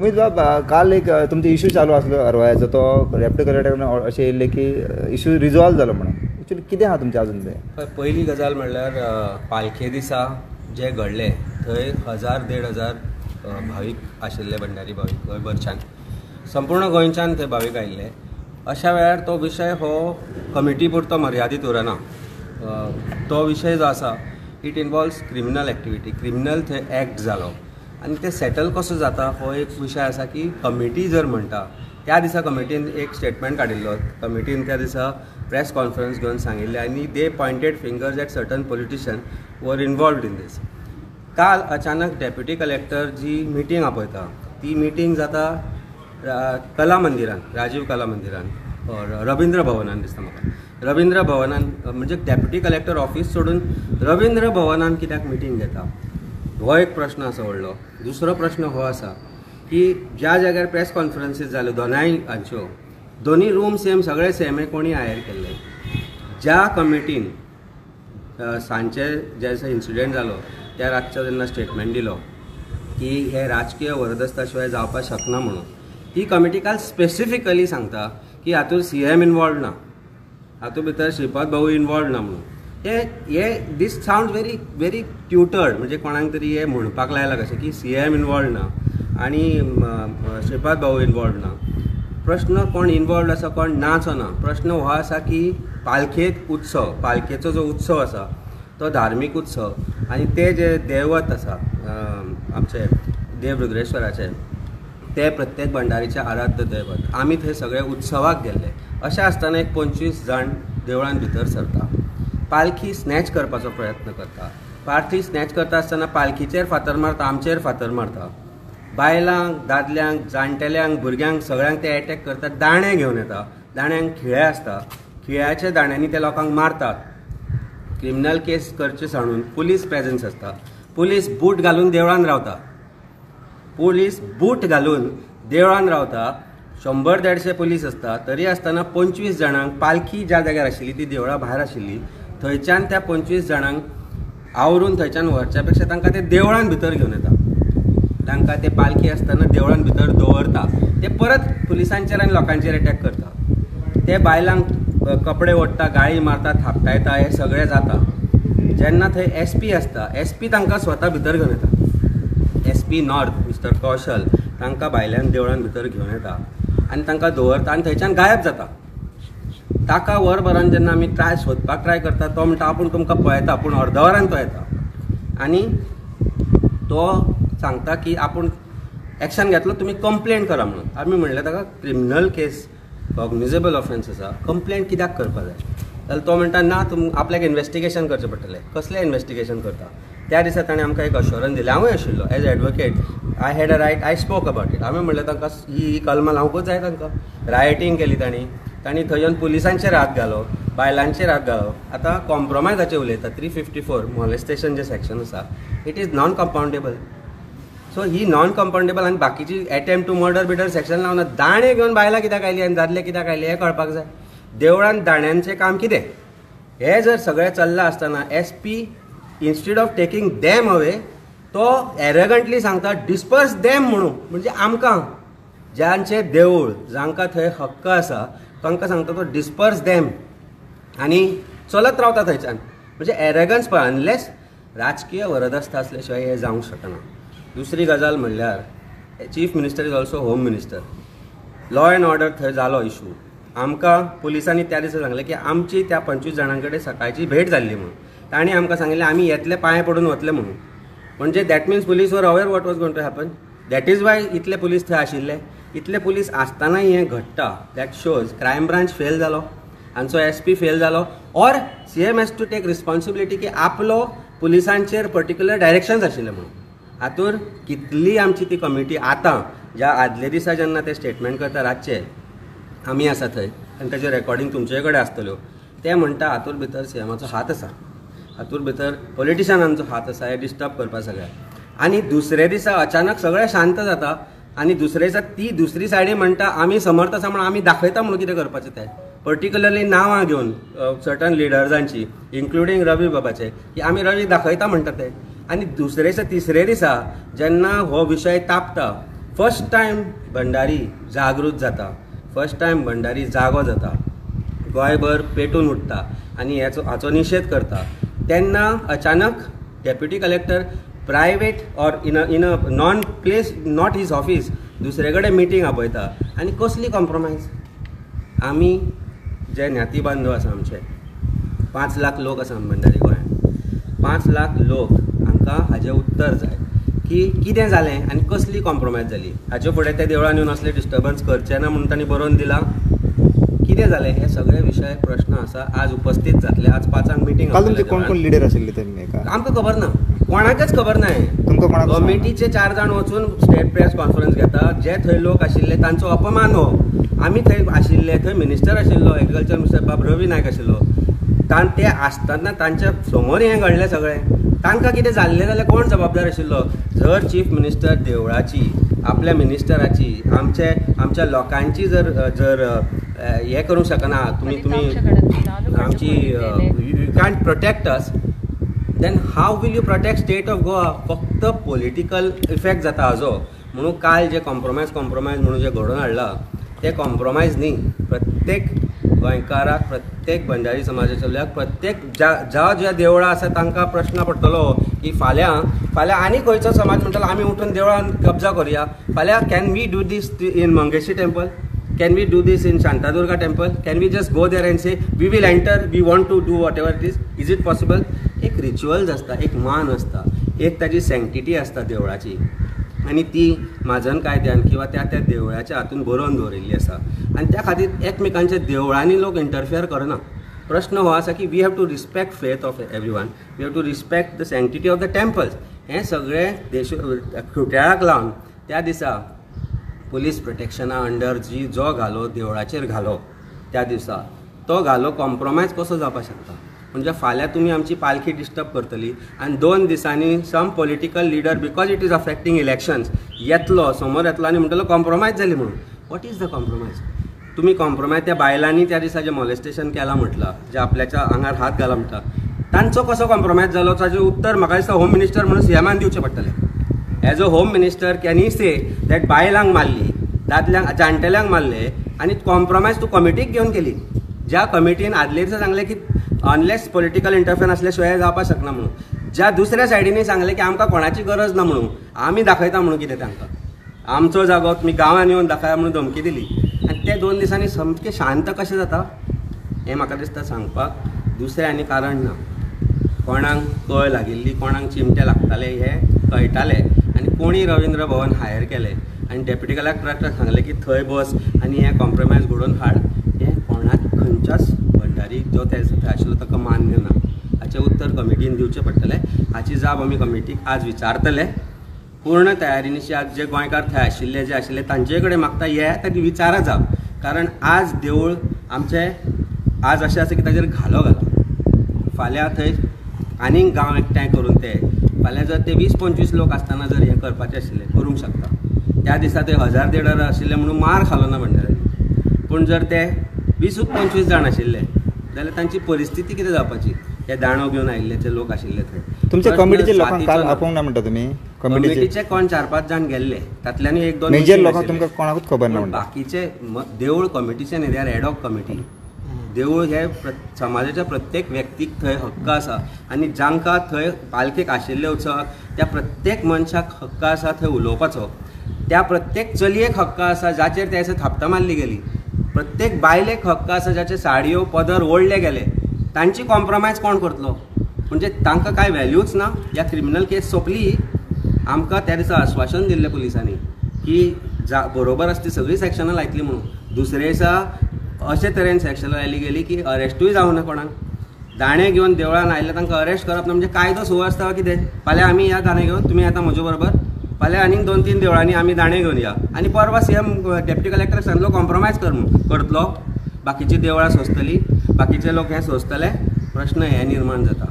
अमित बाब, काल एक तुमचो इश्यू चालू आसलो अरवयाचो, तो डेप्युटी कलेक्टरान अशें येयल्लें की इश्यू रिजॉल्व जालो म्हणून. एक्चुअली कितें आहा तुमचें अजून तें? पयली गजाल म्हणल्यार पालखे दिसा जे घडलें थंय 1000-1500 भावीक आशिल्ले, भंडारी भावीक गोंयभरच्यान, संपूर्ण गोंयच्यान ते भावीक आयिल्ले. अशा वेळार तो विशय हो कमिटी पुरतो मर्यादीत उरना. तो विशय जो आसा it involves criminal activity, criminal थंय एक्ट जालो आनी ते सेटल कसो जाता हो एक विशय आसा की कमिटी जर म्हणटा त्या दिसा कमिटीन एक स्टेटमेंट काडिल्लो. कमिटीन त्या दिसा प्रेस कॉन्फरन्स घेवन सांगिल्लें आनी दे pointed fingers at certain politician वर इनवॉल्वड इन दीस. काल अचानक डेप्युटी कलेक्टर जी मिटींग आपयता ती मिटींग जाता कला मंदिरान, राजीव कला मंदिरान, रवींद्र भवनान दिसता म्हाका. रवींद्र भवनान म्हणजे डेप्युटी कलेक्टर ऑफिस सोडून रवींद्र भवनान कित्याक मिटींग घेता हो एक प्रश्न आसा व्हडलो. दुसरो प्रश्न हो आसा की ज्या जाग्यार प्रेस कॉन्फरन्सीस जाल्यो दोनाय हांच्यो, दोनी रूम सेम, सगळे सेम, कोणी हायर केल्ले. ज्या कमिटीन सांजचे जे इन्सिडेंट जालो त्या रातचो जेन्ना स्टेटमेंट दिलो की हे राजकीय वरदस्ता शिवाय जावपाक शकना म्हणून, ती कमिटी काल स्पेसिफिकली सांगता की हातूंत CM इनवॉल्व ना, हातूंत भितर श्रीपाद भाऊ इनवॉल्व ना म्हणून. हे दीस सावंड व्हेरी व्हेरी ट्युटर्ड, म्हणजे कोणाक तरी हे म्हणपाक लायला कशें की CM इनवॉल्व ना आनी श्रीपाद भाऊ इनवॉल्व ना. प्रश्न कोण इनवॉल्व आसा कोण नाचो ना. प्रश्न हो आसा की पालखेक उत्सव, पालखेचो जो उत्सव आसा तो धार्मीक उत्सव आनी ते जे दैवत आसा आमचे देव रुद्रेश्वराचे, ते प्रत्येक भंडारीचे आराध्य दैवत. आमी थंय सगळे उत्सवाक गेल्ले. अशें आसतना एक 25 जाण देवळान भितर सरता, पालखी स्नॅच करपाचो प्रयत्न करता. पालखी स्नॅच करता आसतना पालखीचेर फातर मारता, आमचेर फातर मारता, बायलांक, दादल्यांक, जाणटेल्यांक, भुरग्यांक सगळ्यांक ते एटॅक करतात. दाणे घेवन येता, दाण्यांक खिळे आसता, खिळ्याच्या दाण्यांनी ते लोकांक मारतात. क्रिमिनल केस करचे सांडून पुलीस प्रेझन्स आसता, पुलीस बूट घालून देवळान रावता, पुलीस बूट घालून देवळान रावता. 100-150 पुलीस आसता. तरी आसतना 25 जाणांक पालखी ज्या जाग्यार आशिल्ली ती देवळा भायर आशिल्ली, थंयच्यान त्या 25 जाणांक आवरून थंयच्यान व्हरच्या पेक्षा तांकां ते देवळान भितर घेवन येता. तांकां ते पालखी आसतना देवळान भितर दवरता. ते परत पुलिसांचेर आनी लोकांचेर अटॅक करता. ते बायलांक कपडे ओडटा, गाळी मारता, थापटायता, हे सगळें जाता. जेन्ना थंय SP आसता, SP तांकां स्वता भितर घेवन येता. SP नॉर्थ मिस्टर कौशल तांकां भायल्यान देवळान भितर घेवन येता आनी तांकां दवरता आनी थंयच्यान गायब जाता. ताका वरभरान जेन्ना आमी सोदपाक ट्राय करता तो म्हणटा आपूण तुमकां पळयता, पूण अर्द वरान तो येता आनी तो सांगता की आपूण एक्शन घेतलो, तुमी कंप्लेंट करा म्हणून. आमी म्हणलें ताका क्रिमिनल केस कॉग्निजेबल ऑफेन्स आसा, कंप्लेंट कित्याक करपा जाय? जाल्यार तो म्हणटा ना, आपल्याक इन्वेस्टिगेशन करचें पडटलें. कसलें इन्वेस्टिगेशन करता? त्या दिसा ताणें आमकां एक अश्योरन्स दिलें. हांवूय आशिल्लो as advocate, I had a right, I spoke about it. हांवें म्हणलें तांकां ही कलमां लावंकूच जाय तांकां. रायटींग केली तांणी थंय येवन पुलिसांचेर हात घालो, बायलांचेर हात घालो. आतां कॉम्प्रोमायजाचेर उलयता. 354 मॉलेस्टेशन जे सेक्शन आसा, it is non compoundable. So ही नॉन कंपाउंडेबल आनी बाकीची अटेम्प्ट टू मर्डर बिडर सेक्शन लावना. दाणे घेवन बायलां कित्याक आयली आनी दादले कित्याक आयले हें कळपाक जाय. देवळान दाण्यांचें काम कितें हें जर सगळें चल्लां आसतना SP इन्स्टीड of taking them away तो एरेगंटली सांगता डिस्पर्स दॅम म्हणून. म्हणजे आमकां ज्यांचे देवूळ, जांकां थंय हक्क आसा, तांकां सांगता तो डिस्पर्स दॅम आनी चलत रावता थंयच्यान. म्हणजे एरेगन्स पळय. अनलेस राजकीय वरदस्त आसले शिवाय हें जावंक शकना. दुसरी गजाल म्हणल्यार chief minister is also home minister. Law end order थंय जालो इशू. आमकां पुलिसांनी त्या दिसा सांगलें की आमची त्या 25 जाणां कडेन सकाळची भेट जाल्ली म्हणून. तांणी आमकां सांगिल्लें आमी येतले पांय पडून वतले म्हणून. म्हणजे that means police were aware what was going to happen. That is why इतले पुलीस थंय आशिल्ले. इतले पुलीस आसतानाय हें घडटा. That shows crime branch fail जालो, हांचो SP फेल जालो, or CM has to take responsibility की आपलो पुलिसांचेर पर्टिक्युलर डायरेक्शन्स आशिल्ले म्हणून. हातूंत कितली आमची ती कमिटी आतां ज्या आदले दिसा जेन्ना ते स्टेटमेंट करता रातचे, आमी आसा थंय आनी ताचें रेकॉर्डिंग तुमचे कडेन आसतल्यो, ते म्हणटा हातूंत भितर CMाचो हात आसा, हातूंत भितर पॉलिटिशनांचो हात आसा, हे डिस्टर्ब करपा सगळ्यांक. आनी दुसरे दिसा अचानक सगळें शांत जाता आनी दुसरे दिसा ती दुसरी सायडी म्हणटा आमी समर्थ आसा म्हणून आमी दाखयता म्हणून कितें करपाचें तें. पर्टिक्युलरली नांवां घेवन सर्टन लिडर्सांची, इन्क्लुडींग रवी बाबाचे, की आमी रवी दाखयता म्हणटा ते. आनी दुसरे दिसा तिसरे दिसा जेन्ना हो विशय तापता फर्स्ट टायम भंडारी जागृत जाता, फर्स्ट टायम भंडारी जागो जाता, गोंयभर पेटून उठता आनी हाचो निशेध करता, तेन्ना अचानक deputy collector private or in a non place not his office दुसरे कडेन मिटींग आपयता आनी कसली कॉम्प्रोमायज. आमी जे ज्ञाती बांदव आसा आमचे 5 लाख लोक आसा भंडारी गोंयांत, 5 लाख लोक हांकां हाजें उत्तर जाय की कितें जालें आनी कसली कॉम्प्रोमायज जाली. हाचे फुडें ते देवळान येवन असले डिस्टर्बन्स करचे ना म्हणून तांणी बरोवन दिलां. कितें जालें हे सगळे विशय प्रश्न आसा आज उपस्थित जातले. आज 5 मिटींग कोण कोण लिडर आशिल्ले तेन्ना आमकां खबर ना, कोणाकच खबर ना. तुमकां कमिटीचे 4 जाण वचून स्टेट प्रेस कॉन्फरन्स घेतात. जे थंय लोक आशिल्ले तांचो अपमान हो. आमी थंय आशिल्ले, थंय मिनिस्टर आशिल्लो, एग्रीकल्चर मिनिस्टर बाब रवी नायक आशिल्लो. ते आसतना तांच्या समोर हें घडलें सगळें. तांकां कितें जाल्लें जाल्यार कोण जबाबदार आशिल्लो. जर चीफ मिनिस्टर देवळाची, आपल्या मिनिस्टराची, आमच्या लोकांची जर हे करूंक शकना, तुमी आमची you can't protect us, then how will you protect state of Goa. फक्त पॉलिटिकल इफेक्ट जाता हाजो. म्हणून काल जे कॉम्प्रोमायज म्हणून जे घडोवन हाडला ते कॉम्प्रोमायज न्ही. प्रत्येक गोंयकाराक, प्रत्येक भंडारी समाजाच्या प्रत्येक ज्या देवळां आसा तांकां प्रश्न पडटलो की फाल्यां आनी खंयचो समाज म्हणटलो आमी उठून देवळान कब्जा करुया. फाल्यां can we do this in Mangeshi temple, can we do this in Shantadurga temple, can we just go there and say we will enter, we want to do whatever it is it possible. एक rituals आसता, एक मान आसता, एक ताजी सँक्टिटी आसता देवळाची आनी ती म्हाजन कायद्यान किंवा त्या देवळाच्या हातून बरोवन दवरिल्ली आसा. आनी त्या खातीर एकमेकांच्या देवळांनी लोक इंटरफियर करना. प्रश्न हो आसा की we have to respect faith of every one, we have to respect the sanctity of the temples. हें सगळें खुट्याळाक लावन त्या दिसा पुलीस प्रोटेक्शना अंडर जो घालो देवळाचेर घालो त्या दिसा तो घालो कॉम्प्रोमायज कसो जावपाक शकता. म्हणजे फाल्यां तुमी आमची पालखी डिस्टर्ब करतली आनी 2 दिसांनी some political leader because it is affecting elections येतलो समोर येतलो आनी म्हणटलो कॉम्प्रोमायज जाली म्हणून. What is the compromise. तुम्ही कॉम्प्रोमायज त्या बायलांनी त्या दिसा जे मॉलेस्टेशन केलां म्हटलां, जे आपल्याच्या आंगार हात घाला म्हणटा, तांचो कसो कॉम्प्रोमायज जालो ताजें उत्तर म्हाका दिसता होम मिनिस्टर म्हणून सीएमान दिवचें पडटलें. Age a home minister can he say that बायलांक मारली, दादल्यांक जाणटेल्यांक मारले आनी कॉम्प्रोमायज तूं कमिटीक घेवन केली. ज्या कमिटीन आदले दिसा सांगलें की अनलेस पॉलिटिकल इंटरफियरन्स आसल्या शिवाय जावपाक शकना म्हणून, ज्या दुसऱ्या सायडीनी सांगलें की आमकां कोणाची गरज ना म्हणून, आमी दाखयता म्हणून कितें तांकां आमचो जागो तुमी गांवांत येवन दाखया म्हणून धमकी दिली. आनी ते 2 दिसांनी सामकें शांत कशें जाता हें म्हाका दिसता सांगपाक दुसरें आनी कारण ना. कोणाक कळ लागिल्ली, कोणाक चिमटे लागताले हें कळटालें आनी कोणी रवींद्र भवन हायर केलें आनी डेप्युटी कलेक्टराक सांगलें की थंय बस आनी हें कॉम्प्रोमायज घडोवन हाड. हें कोणाक खंयच्याच भंडारी जो थंय आशिल्लो ताका मान्य ना. हाचें उत्तर कमिटीन दिवचें पडटलें. हाची जाप आमी कमिटीक आज विचारतले. पूर्ण तयारीनिशी आज जे गोंयकार थंय आशिल्ले जे आशिल्ले तांचे कडेन मागता हे ताची विचारा जाप. कारण आज देवूळ आमचें आज अशें आसा की ताजेर घालो घाला. फाल्यां थंय आनीक गांव एकठांय करून ते फाल्यां जर ते 20-25 लोक आसतना जर हें करपाचें आशिल्लें करूंक शकता. त्या दिसा ते 1000-1500 आशिल्ले म्हणून मार खालो ना भंडाऱ्यांनी. पूण जर ते 20-25 जाण आशिल्ले जाल्यार तांची परिस्थिती कितें जावपाची. हे दाणो घेवन आयिल्ले जे लोक आशिल्ले थंय. तुमच्या कमिटीचे लोकांक काल आपोवंक ना म्हणटा तुमी. कमिटीचे कोण 4-5 जाण गेल्ले तातल्यांनी 1-2 मेजर लोकांक तुमकां कोणाकूच खबर ना म्हणटा. बाकीचे देवूळ कमिटीचे न्ही, they are ad hoc committee. देवूळ हे समाजाच्या प्रत्येक व्यक्तीक थंय हक्क आसा आनी जांकां थंय पालखेक आशिल्ले उत्सवाक त्या प्रत्येक मनशाक हक्क आसा थंय उलोवपाचो. त्या प्रत्येक चलयेक हक्क आसा जाचेर त्या दिसा थापटां मारली गेली. प्रत्येक बायलेक हक्क आसा जाचे साडयो पदर ओडले गेले. तांची कॉम्प्रोमायज कोण करतलो. म्हणजे तांकां कांय व्हॅल्यूच ना. ह्या क्रिमिनल केस सोंपली. आमकां त्या दिसा आश्वासन दिल्लें पुलिसांनी की बरोबर आसा ती सगळीं सॅक्शनां लायतली म्हणून. दुसरे दिसा अशे तरेन सॅक्शनां लायली गेली की अरेस्टूय जावना कोणाक. दाणे घेवन देवळान आयिल्ले तांकां अरेस्ट करप ना. म्हणजे कायदो सुवासता वा कितें. फाल्यां आमी या दाणे घेवन तुमी येता म्हजे बरोबर. फाल्यां आनीक 2-3 देवळांनी आमी दाणे घेवन या आनी परवा सीएम डेप्युटी कलेक्टराक सांगलो कॉम्प्रोमायज कर म्हणून. करतलो. बाकीची देवळां सोंसतली, बाकीचे लोक हे सोंसतले. प्रश्न हे निर्माण जाता.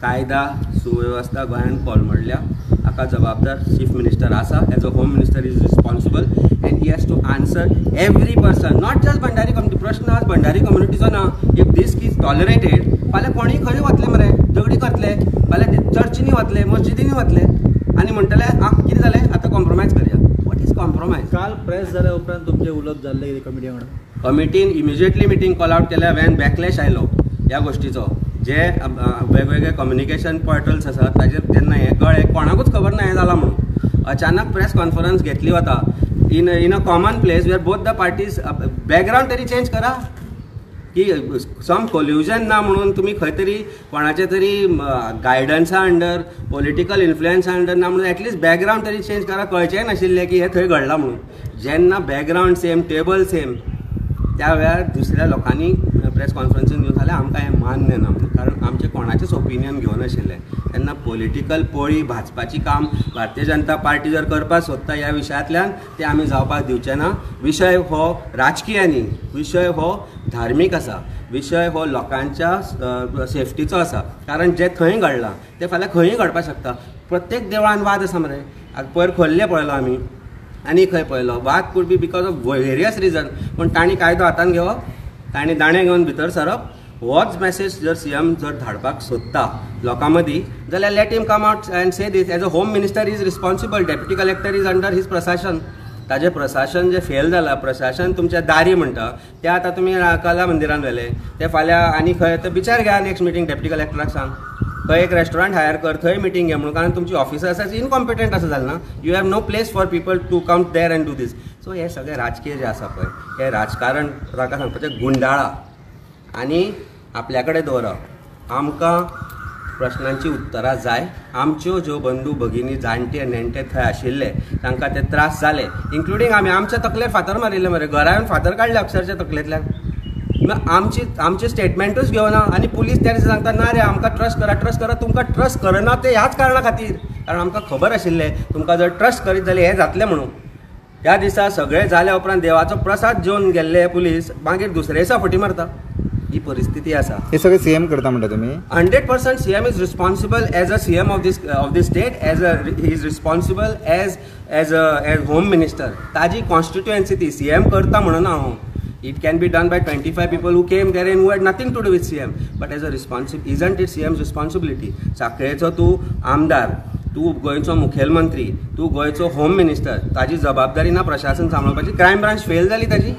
कायदा सुवेवस्था गोंयांत कोलमडल्या. हाका जबाबदार चीफ मिनिस्टर आसा. As a home minister is responsible and he has to answer every person, not just Bhandari community. प्रश्न आज भंडारी कम्युनिटीचो ना. इफ दीस इज टॉलरेटेड फाल्यां कोणीय खंय वतले मरे, झगडी करतले. फाल्यां चर्चींनी वतले, मस्जिदींनी वतले आनी म्हणटले कितें जालें आतां कॉम्प्रोमायज करया. What is compromise. काल प्रेस जाल्या उपरांत तुमचे उलोवप जाल्ले कमिटी वांगडा? कमिटीन इमिजिएटली मिटींग कॉल आउट केल्या वेन बॅकलॅश आयलो ह्या गोष्टीचो. जे वेगवेगळे कम्युनिकेशन पोर्टल्स आसात ताजेर जेन्ना हे कळ्ळें, कोणाकूच खबर ना हें जालां म्हणून, अचानक प्रेस कॉन्फरन्स घेतली वता in a common place where both the parties. Background तरी चेंज करा की सम कोल्युजन ना म्हणून तुमी खंय तरी कोणाचे तरी गायडन्सा अंडर, पॉलिटिकल इन्फ्लुएन्सा अंडर ना म्हणून एटलीस्ट बॅकग्रावंड तरी चेंज करा. कळचेंय नाशिल्लें की हें थंय घडलां म्हणून. जेन्ना बॅकग्रावंड सेम, टेबल सेम, त्या वेळार दुसऱ्या लोकांनी प्रेस कॉन्फरन्सीन घेवन जाल्यार आमकां हें मान्य ना म्हणून. कारण आमचें कोणाचेच ओपिनियन घेवनाशिल्लें. तेन्ना पॉलिटिकल पोळी भाजपाची काम भारतीय जनता पार्टी जर करपाक सोदता ह्या विशयांतल्यान ते आमी जावपाक दिवचे ना. विशय हो राजकीय न्ही, विशय हो धार्मीक आसा, विशय हो लोकांच्या सेफ्टीचो आसा. कारण जें थंय घडलां तें फाल्यां खंयी घडपाक शकता. प्रत्येक देवळान वाद आसा मरे. पयर खोर्ले पळयलो आमी आनी खंय पळयलो. वाद could be because of various reason. पूण तांणी कायदो हातान घेवप, तांणी दाणे घेवन भितर सरप. होच मॅसेज जर सीएम जर धाडपाक सोदता लोकां मदीं जाल्यार let him come out and say this. As a home minister is responsible. Deputy collector is under his प्रशासन. ताजें प्रशासन जें फेल जालां, प्रशासन तुमच्या दारी म्हणटा तें आतां तुमी कला मंदिरान व्हेलें, तें फाल्यां आनी खंय तर बिचार घ्या. नेक्स्ट मिटींग डेप्युटी कलेक्टराक सांग, खंय एक रेस्टॉरंट हायर कर, थंय मिटींग घे म्हणून. कारण तुमची ऑफिसर्स आसा इनकॉम्पिटंट आसा जालें ना. You have no place for people to come there and do this. So हे सगळें राजकीय जें आसा पळय, हें राजकारण ताका सांगपाचें गुंडाळा आनी आपल्या कडेन दवरप. आमकां प्रश्नांची उतरां जाय. आमच्यो ज्यो बंधू भगिनी जाणटे नेणटे थंय आशिल्ले तांकां ते त्रास जाले, इन्क्लुडींग आमच्या तकलेर फातर मारिल्ले मरे. घरा येवन फातर काडले अक्षरशः तकलेंतल्यान. आमचे स्टेटमेंटूच घेवना आनी पुलीस त्या दिसा सांगता ना रे आमकां ट्रस्ट करा. तुमकां ट्रस्ट करना ते ह्याच कारणा खातीर, कारण आमकां खबर आशिल्लें तुमकां जर ट्रस्ट करीत जाल्यार हें जातलें म्हणून. त्या दिसा सगळें जाल्या उपरांत देवाचो प्रसाद जेवन गेल्ले पुलीस मागीर दुसरे दिसा फटी मारता. ही परिस्थिती आसा. हे सगळें सीएम करता म्हणटा तुमी? 100% CM is responsible as a CM of this state. He is responsible as home minister. ताजी कॉन्स्टिट्युएन्सी ती सीएम करता म्हणून हांव. It can be done by 25 people who came there and who had nothing to do with CM. But as a isn't it CM's responsibility? साखळेचो तूं आमदार, तूं गोंयचो मुखेलमंत्री, तूं गोंयचो होम मिनिस्टर, ताजी जबाबदारी ना प्रशासन सांबाळपाची. क्रायम ब्रांच फेल जाली ताजी.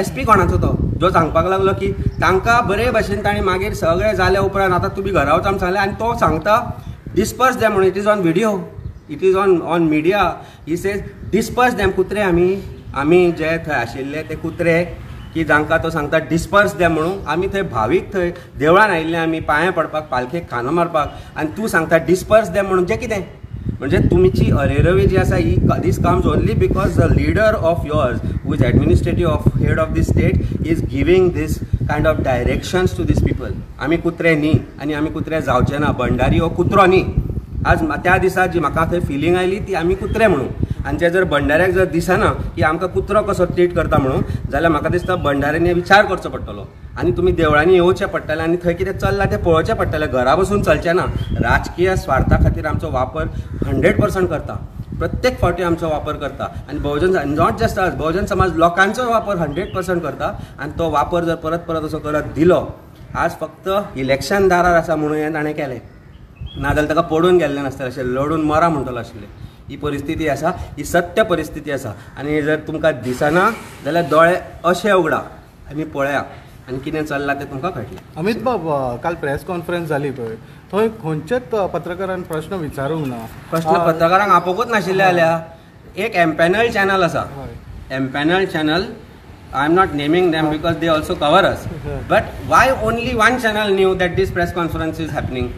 SP कोणाचो तो जो सांगपाक लागलो की तांकां बरे भशेन तांणी मागीर सगळें जाल्या उपरांत आतां तुमी घरा वच आमी सांगलें आनी तो सांगता डिस्पर्स दॅम म्हणून. It is on video, it is on media. He says disperse them. कुत्रे आमी जे थंय आशिल्ले ते कुत्रे की जांकां तो सांगता डिस्पर्स दॅम म्हणून. आमी थंय भावीक थंय देवळान आयिल्ले आमी पांयां पडपाक, पालखेक खानो मारपाक, आनी तूं सांगता डिस्पर्स दॅम म्हणून. जें कितें म्हणजे तुमची अरेरवी जी आसा ही this comes only because the leader of yours who is administrative of head of this state is giving this kind of directions to this people. आमी कुत्रे न्ही आनी आमी कुत्रे जावचे ना. भंडारी हो कुत्रो न्ही. आज त्या दिसा जी म्हाका थंय फिलींग आयली ती आमी कुत्रे म्हणून. आनी ते जर भंडाऱ्याक जर दिसना की आमकां कुत्रो कसो ट्रीट करता म्हणून जाल्यार म्हाका दिसता भंडाऱ्यांनी विचार करचो पडटलो. आनी तुमी देवळांनी येवचें पडटलें आनी थंय कितें चल्लां तें पळोवचें पडटलें. घरा बसून चलचें ना. राजकीय स्वार्था खातीर आमचो वापर 100% करता. प्रत्येक फावटी आमचो वापर करता. आनी बहुजन not just us, Bahujan Samaj लोकांचो वापर 100% करता. आनी तो वापर जर परत परत असो करत दिलो, आज फक्त इलेक्शन दारार आसा म्हणून हें ताणें केलें, नाजाल्यार ताका पडून गेल्लें नासतलें आशिल्लें, लढून मरा म्हणटलो आशिल्लें. ही परिस्थिती आसा, ही सत्य परिस्थिती आसा. आनी जर तुमकां दिसना जाल्यार दोळे अशे उगडा आनी पळया आनी कितें चल्लां तें तुमकां कळटलें. अमित बाब, काल प्रेस कॉन्फरन्स जाली पळय, थंय खंयचेच पत्रकारान प्रश्न विचारूंक ना. प्रश्न पत्रकारांक आपोवंकूच नाशिल्ले जाल्यार एक एमपॅनल चॅनल आसा. Empanel channel, I am not naming them because they also cover us, but why only one channel knew that this press conference is happening?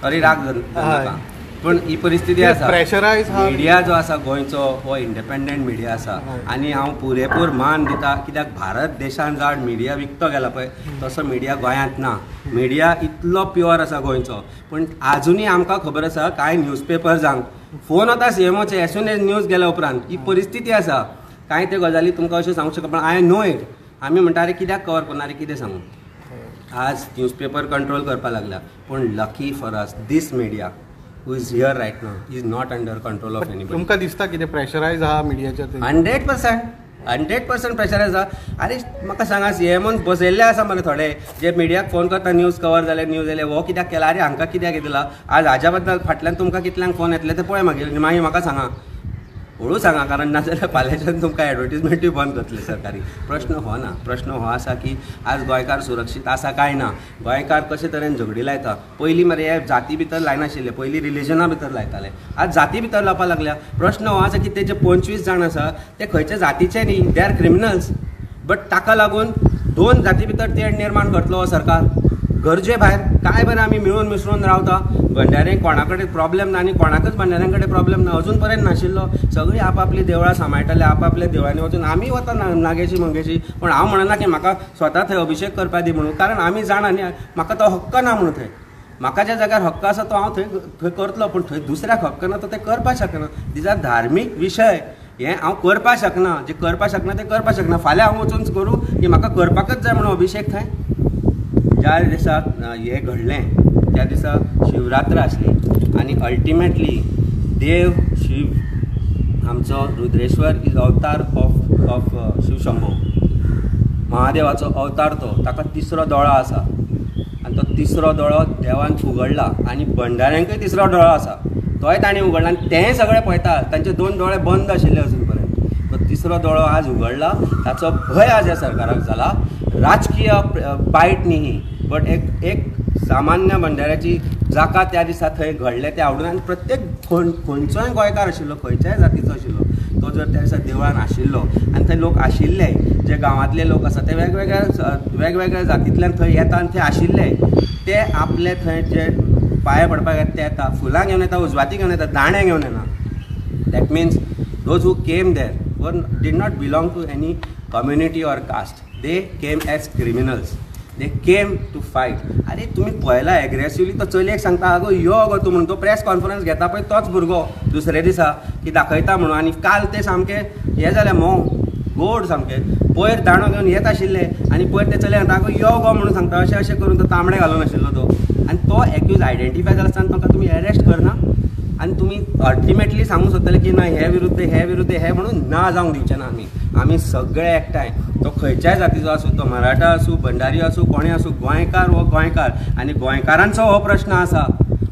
अरे राग नाका. पण ही परिस्थिती आसा. प्रेशरायज मिडिया जो आसा गोंयचो हो इंडिपेंडंट मिडिया आसा. आनी हांव पुरेपूर मान दिता, कित्याक भारत देशान जाड मिडिया विकतो गेला पळय तसो मिडिया गोंयांत ना. मिडिया इतलो प्युअर आसा गोंयचो. पूण आजुनूय आमकां खबर आसा कांय न्यूजपेपर्सांक फोन वता सीएमओचे एज सून एज न्यूज गेल्या उपरांत. ही परिस्थिती आसा. कांय त्यो गजाली तुमकां अश्यो सांगूंक शकना, पण आय नो इट. आमी म्हणटा अरे कित्याक कवर करना रे, कितें सांगू. आज न्यूजपेपर कंट्रोल करपाक लागला. पूण lucky for us this media who is here right now is not under control of anybody. तुमकां दिसता कितें प्रेशरायज आहा मिडियाच्या? 100% प्रेशरायज आहा. अरे म्हाका सांगा, सीएमओन बसयल्ले आसा मरे थोडे जे मिडियाक फोन करता, न्यूज कवर जाले, न्यूज जाले, हो कित्याक केला, अरे हांकां कित्याक येतला. आज हाज्या बद्दल फाटल्यान तुमकां कितल्यांक फोन येतले ते पळय मागीर म्हाका सांगा. हळू सांगा, कारण नाजाल्यार फाल्यांच्यान तुमकां एडवर्टिजमेंटूय बंद करतले सरकारी. प्रश्न हो ना. प्रश्न हो आसा की आज गोंयकार सुरक्षीत आसा काय ना, गोंयकार कशे तरेन झगडी लायता. पयलीं मरे हे जाती भितर लायनाशिल्ले, पयलीं रिलिजना भितर लायताले, आज जाती भितर लावपाक लागल्या. प्रश्न हो आसा की ते जे 25 जाण आसा ते खंयचे जातीचे न्ही, दे आर क्रिमिनल्स. बट ताका लागून 2 जाती भितर तेड निर्माण करतलो हो सरकार. गरजे भायर काय बरें आमी मिळून मिसळून रावता. भंडाऱ्यांक कोणा कडेन प्रॉब्लेम ना आनी कोणाकच भंडाऱ्यां कडेन प्रॉब्लेम ना, अजून पर्यंत नाशिल्लो. सगळीं आपापली देवळां सांबाळटाले, आपापल्या देवळांनी वचून आमी वता नागेशी मंगेशी. पण हांव म्हणना की म्हाका स्वता थंय अभिशेक करपा दी म्हणून, कारण आमी जाण आनी म्हाका तो हक्क ना म्हणून. थंय म्हाका ज्या जाग्यार हक्क आसा तो हांव थंय करतलो, पूण थंय दुसऱ्याक हक्क ना तो ते करपाक शकना. दीज आर धार्मीक विशय. हें हांव करपाक शकना, जे करपाक शकना ते करपाक शकना. फाल्यां हांव वचून करूं की म्हाका करपाकच जाय म्हणून अभिशेक थंय. ज्या दिसा हें घडलें त्या दिसा शिवरात्र आसली आनी अल्टिमेटली देव शिव आमचो रुद्रेश्वर इज अवतार ऑफ शिवशंभो. महादेवाचो अवतार तो. ताका 3रो दोळो आसा आनी तो 3रो दोळो देवान उगडला आनी भंडाऱ्यांकय 3रो दोळो आसा, तोय ताणें उगडला. आनी तेंय सगळे पळयता, तांचे 2 दोळे बंद आशिल्ले अजून पर्यंत. तो 3रो दोळो आज उगडला. ताचो भंय आज ह्या सरकाराक जाला. राजकीय बायट न्ही, बट एक सामान्य भंडाऱ्याची जाका त्या दिसा थंय घडलें तें आवडून. आनी प्रत्येक खंयचोय गोंयकार आशिल्लो, खंयच्याय जातीचो आशिल्लो, तो जर त्या दिसा देवळान आशिल्लो आनी थंय लोक आशिल्ले, जे गांवांतले लोक आसा ते वेगवेगळ्या जातींतल्यान थंय येता आनी ते आशिल्ले, ते आपले थंय जे पांया पडपाक येता ते येता, फुलां घेवन येता, उजवाती घेवन येता, दांडे घेवन येना. That means those who came there did not belong to any community or caste. They came as criminals. They came to fight. अरे तुम्ही पळयला एग्रेसिवली तो चलयेक सांगता आगो यो गो तूं म्हणून. तो प्रेस कॉन्फरन्स घेता पळय तोच भुरगो दुसरे दिसा की दाखयता म्हणून. आनी काल ते सामके हे जाले मोव गोड सामके. पयर दांडो घेवन येत आशिल्ले आनी पयर ते चलयेक सांगता आगो यो गो म्हणून सांगता. अशें करून तो तांबडे घालून आशिल्लो तो. आनी तो एक्यूज आयडेंटिफाय जाला आसतना ताका तुमी अरेस्ट करना आनी तुमी अल्टिमेटली सांगूंक सोदतले की ना हे विरुद्ध हे म्हणून ना जावंक दिवचे ना. आमी सगळे एकठांय. तो खंयच्याय जातीचो आसूं, तो मराठा आसूं, भंडारी आसूं, कोणें आसूं, गोंयकार हो गोंयकार. आनी गोंयकारांचो हो प्रश्न आसा.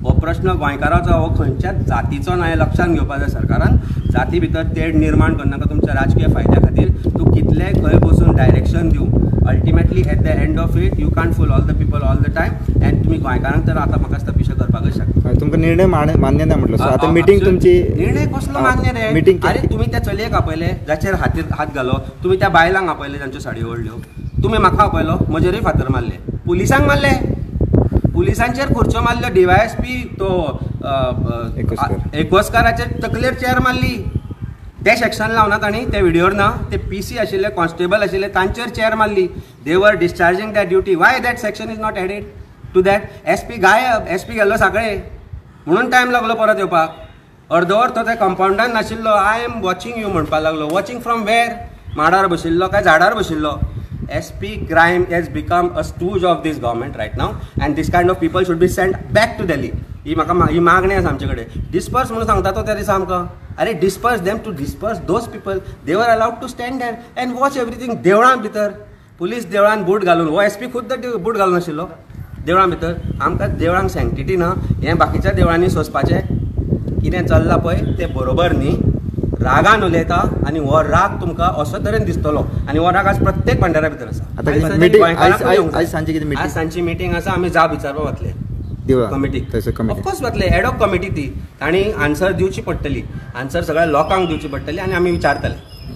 हो प्रश्न गोंयकाराचो हो खंयच्याच जातीचो ना, हें लक्षांत घेवपाक जाय सरकारान. जाती भितर तेड निर्माण करनाका तुमच्या राजकीय फायद्या खातीर. तूं कितलेंय खंय बसून डायरेक्शन दिवं, ultimately at the end of it you can't full all the people all the time. End तुमी गोंयकारांक तर आतां म्हाका दिसता पिशे करपाकच शकता. तुमकां निर्णय मान्य ना म्हटलो. सो आतां मिटींग तुमची. निर्णय कसलो मान्य रे? मिटींग. अरे तुम्ही त्या चलयेक आपयले जाचेर हात घालो, तुम्ही त्या बायलांक आपयले जांच्यो साडयो ओडल्यो, तुम्ही म्हाका आपयलो, म्हजेरूय फातर मारले, पुलिसांक मारले, पुलिसांचेर खुर्च्यो मारल्यो, DYSP तो एकवस्कराचेर तकलेर चेअर मारली. ते सेक्शन लावना तांणी, ते व्हिडिओर ना, ते PC आशिल्ले, कॉन्स्टेबल आशिल्ले, तांचेर चेअर मारली. They were discharging that duty. Why that section is not added to that? SP गायब, SP गेल्लो साकळे म्हणून टायम लागलो परत येवपाक. अर्दवर तो त्या कंपाऊंडान नाशिल्लो. आय एम वॉचिंग यू म्हणपाक लागलो. वॉचिंग फ्रॉम वेर? माडार बशिल्लो काय झाडार बशिल्लो? SP crime has become a stooge of this government right now, and this kind of people should be sent back to Delhi. ही मागणी आसा आमचे कडेन. डिस्पर्स म्हणून सांगता तो त्या दिसा आमकां. अरे disperse them to disperse those people. They were allowed to stand there and watch everything. देवळां भितर पुलीस देवळान बूट घालून, हो SP खुद्द बूट घालून आशिल्लो देवळां भितर. आमकां देवळांक सँक्टिटी ना. हें बाकीच्या देवळांनी सोंसपाचें. कितें चल्लां पळय तें बरोबर न्ही. रागान उलयता आनी हो राग तुमकां असो तरेन दिसतलो. आनी हो राग आज प्रत्येक भंडाऱ्या भितर आसा. आज सांजची मिटींग आसा. आमी जाप विचारपाक वतले कमिटी. ऑफकोर्स वतले. एडॉक कमिटी ती. तांणी आन्सर दिवची पडटली. आन्सर सगळ्या लोकांक दिवची पडटली आनी आमी विचारतले.